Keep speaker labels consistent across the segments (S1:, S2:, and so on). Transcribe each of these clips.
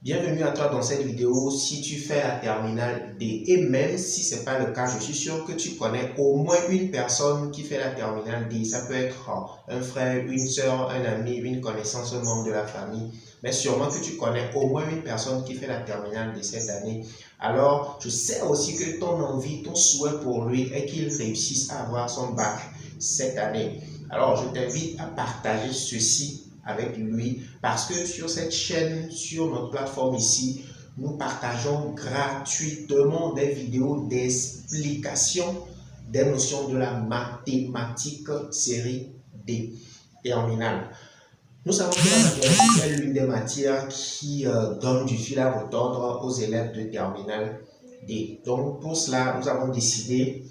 S1: Bienvenue à toi dans cette vidéo. Si tu fais la terminale D et même si ce n'est pas le cas, je suis sûr que tu connais au moins une personne qui fait la terminale D. Ça peut être un frère, une soeur, un ami, une connaissance, un membre de la famille. Mais sûrement que tu connais au moins une personne qui fait la terminale D cette année. Alors, je sais aussi que ton envie, ton souhait pour lui est qu'il réussisse à avoir son bac cette année. Alors, je t'invite à partager ceci avec lui parce que sur cette chaîne, sur notre plateforme ici, nous partageons gratuitement des vidéos d'explication des notions de la mathématique série D terminale. Nous savons que la mathématique est l'une des matières qui donne du fil à retordre aux élèves de terminale D. Donc pour cela, nous avons décidé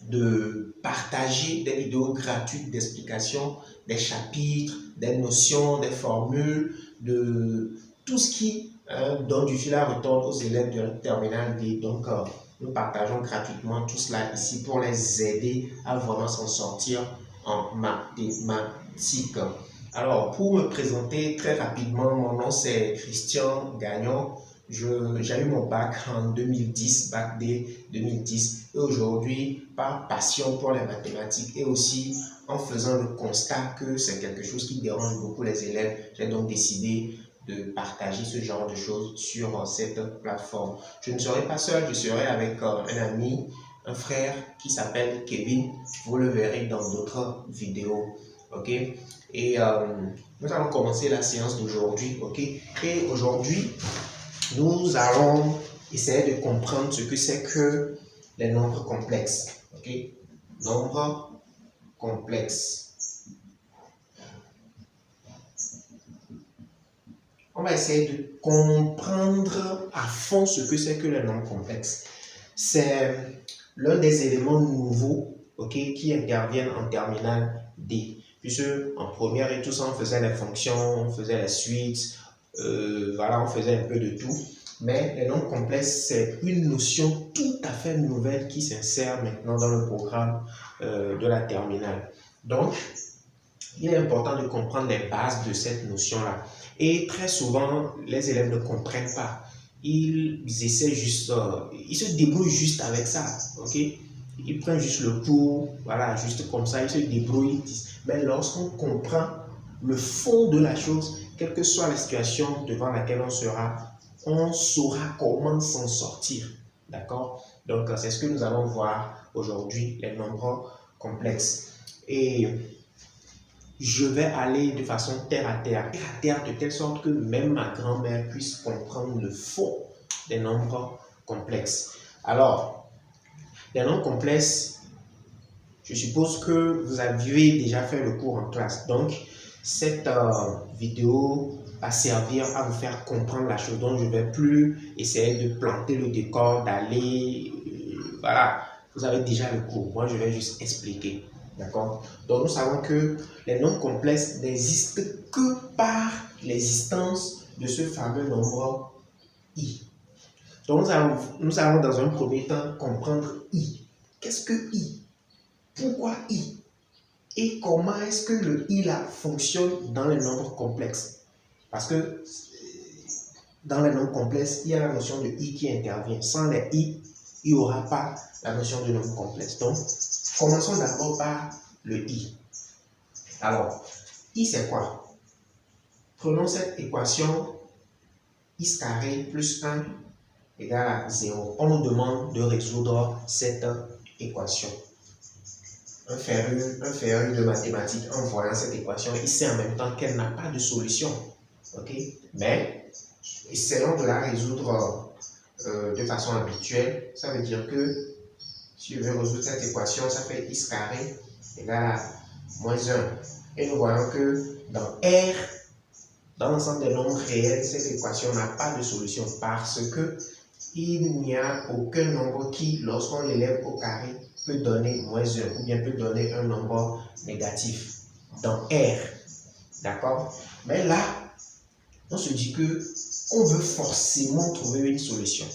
S1: de partager des vidéos gratuites d'explication des chapitres, des notions, des formules, de tout ce qui donne du fil à retordre aux élèves de la terminale D. Donc, nous partageons gratuitement tout cela ici pour les aider à vraiment s'en sortir en mathématiques. Alors, pour me présenter très rapidement, mon nom c'est Christian Gagnon. J'ai eu mon bac en 2010, bac D 2010. Et aujourd'hui, par passion pour les mathématiques et aussi en faisant le constat que c'est quelque chose qui dérange beaucoup les élèves, j'ai donc décidé de partager ce genre de choses sur cette plateforme. Je ne serai pas seul, je serai avec un ami, un frère qui s'appelle Kevin. Vous le verrez dans d'autres vidéos. Ok? Et nous allons commencer la séance d'aujourd'hui. Ok? Et aujourd'hui, nous allons essayer de comprendre ce que c'est que les nombres complexes. Ok? Nombres complexes. On va essayer de comprendre à fond ce que c'est que les nombres complexes. C'est l'un des éléments nouveaux, ok, qui interviennent en terminale D. Puisque en première et tout ça, on faisait les fonctions, on faisait les suites, voilà, on faisait un peu de tout. Mais les nombres complexes, c'est une notion tout à fait nouvelle qui s'insère maintenant dans le programme de la terminale. Donc, il est important de comprendre les bases de cette notion-là. Et très souvent, les élèves ne comprennent pas. Ils essaient juste, ils se débrouillent juste avec ça, ok? Ils prennent juste le cours, voilà, juste comme ça, ils se débrouillent. Mais lorsqu'on comprend le fond de la chose, quelle que soit la situation devant laquelle on sera, on saura comment s'en sortir, d'accord? Donc, c'est ce que nous allons voir aujourd'hui, les nombres complexes. Et je vais aller de façon terre à terre, de telle sorte que même ma grand-mère puisse comprendre le fond des nombres complexes. Alors, les nombres complexes, je suppose que vous avez déjà fait le cours en classe. Donc, cette vidéo va servir à vous faire comprendre la chose. Donc, je ne vais plus essayer de planter le décor, d'aller... voilà, vous avez déjà le cours. Moi, je vais juste expliquer. D'accord? Donc, nous savons que les nombres complexes n'existent que par l'existence de ce fameux nombre I. Donc, nous allons dans un premier temps comprendre I. Qu'est-ce que I? Pourquoi I? Et comment est-ce que le I là fonctionne dans les nombres complexes? Parce que dans les nombres complexes, il y a la notion de I qui intervient. Sans les I, il n'y aura pas la notion de nombre complexe. Donc, commençons d'abord par le I. Alors, I c'est quoi? Prenons cette équation x carré plus 1 égale à 0. On nous demande de résoudre cette équation. Un féru de mathématiques, en voyant cette équation, il sait en même temps qu'elle n'a pas de solution. Okay? Mais, essayons de la résoudre de façon habituelle. Ça veut dire que si je veux résoudre cette équation, ça fait x carré égale à moins 1. Et nous voyons que dans R, dans l'ensemble des nombres réels, cette équation n'a pas de solution parce que il n'y a aucun nombre qui, lorsqu'on l'élève au carré, peut donner moins 1 ou bien peut donner un nombre négatif dans R. D'accord? Mais là, on se dit que on veut forcément trouver une solution.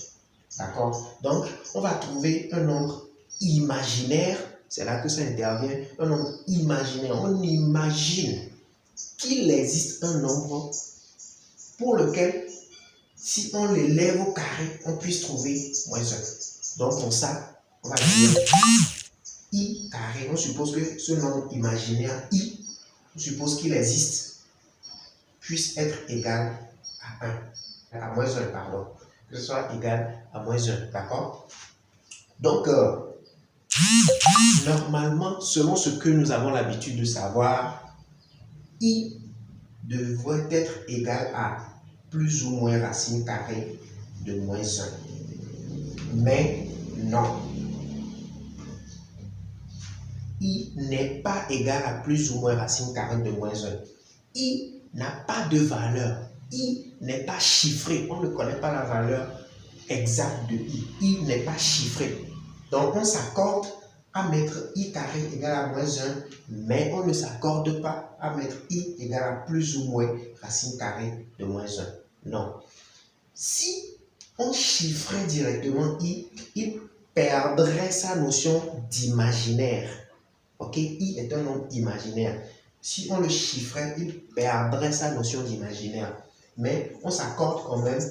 S1: D'accord? Donc, on va trouver un nombre imaginaire. C'est là que ça intervient. Un nombre imaginaire. On imagine qu'il existe un nombre pour lequel si on l'élève au carré, on puisse trouver moins 1. Donc pour ça, on va dire I carré. On suppose que ce nombre imaginaire I, on suppose qu'il existe, puisse être égal à 1, à moins 1, pardon. Que ce soit égal à moins 1, d'accord? Donc, normalement, selon ce que nous avons l'habitude de savoir, I devrait être égal à plus ou moins racine carrée de moins 1. Mais non. I n'est pas égal à plus ou moins racine carrée de moins 1. I n'a pas de valeur. I n'est pas chiffré. On ne connaît pas la valeur exacte de I. I n'est pas chiffré. Donc, on s'accorde à mettre I carré égal à moins 1, mais on ne s'accorde pas à mettre I égal à plus ou moins racine carrée de moins 1. Non. Si on chiffrait directement I, il perdrait sa notion d'imaginaire. Ok, I est un nombre imaginaire. Si on le chiffrait, il perdrait sa notion d'imaginaire. Mais on s'accorde quand même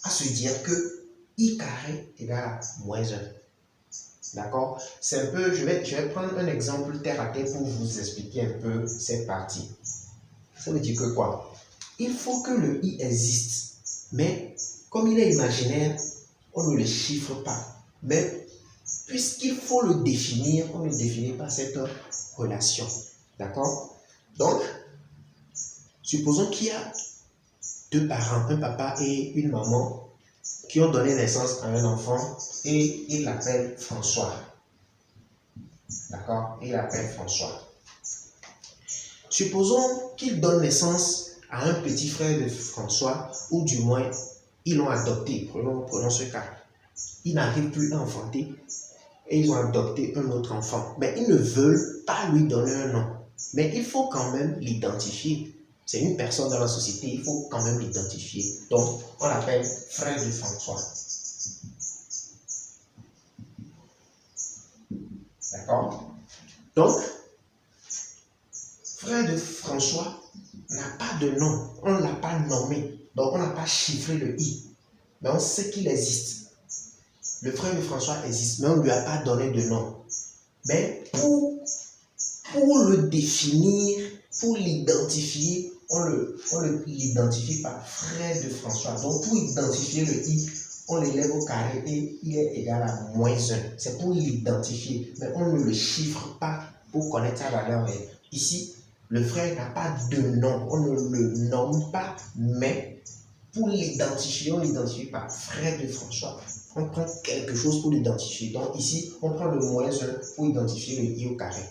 S1: à se dire que I carré égale à moins 1. D'accord? C'est un peu, je vais prendre un exemple terre à terre pour vous expliquer un peu cette partie. Ça veut dire que quoi? Il faut que le I existe. Mais comme il est imaginaire, on ne le chiffre pas. Mais puisqu'il faut le définir, on ne définit pas cette relation. D'accord? Donc, supposons qu'il y a deux parents, un papa et une maman, qui ont donné naissance à un enfant et ils l'appellent François. D'accord? Ils l'appellent François. Supposons qu'ils donnent naissance à un petit frère de François, ou du moins, ils l'ont adopté. Prenons ce cas. Ils n'arrivent plus à enfanter et ils ont adopté un autre enfant. Mais ils ne veulent pas lui donner un nom. Mais il faut quand même l'identifier. C'est une personne dans la société, il faut quand même l'identifier. Donc, on l'appelle frère de François. D'accord? Donc, frère de François n'a pas de nom. On ne l'a pas nommé. Donc, on n'a pas chiffré le I. Mais on sait qu'il existe. Le frère de François existe, mais on ne lui a pas donné de nom. Mais pour le définir, pour l'identifier, on l'identifie par frère de François. Donc, pour identifier le I, on l'élève au carré et il est égal à moins 1. C'est pour l'identifier, mais on ne le chiffre pas pour connaître sa valeur. Ici, le frère n'a pas de nom, on ne le nomme pas, mais pour l'identifier, on l'identifie par frère de François. On prend quelque chose pour l'identifier. Donc ici, on prend le moins 1 pour identifier le I au carré.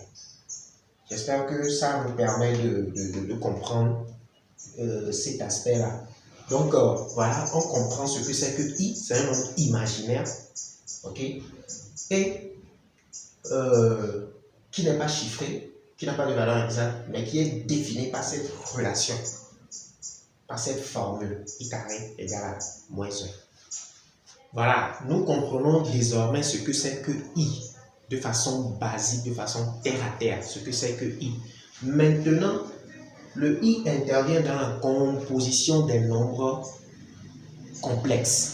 S1: J'espère que ça me permet de comprendre cet aspect-là. Donc voilà, on comprend ce que c'est que I, c'est un nombre imaginaire, ok, et qui n'est pas chiffré, qui n'a pas de valeur exacte, mais qui est défini par cette relation, par cette formule I carré égale à moins 1. Voilà, nous comprenons désormais ce que c'est que I, de façon basique, de façon terre à terre, ce que c'est que I. Maintenant, le I intervient dans la composition des nombres complexes.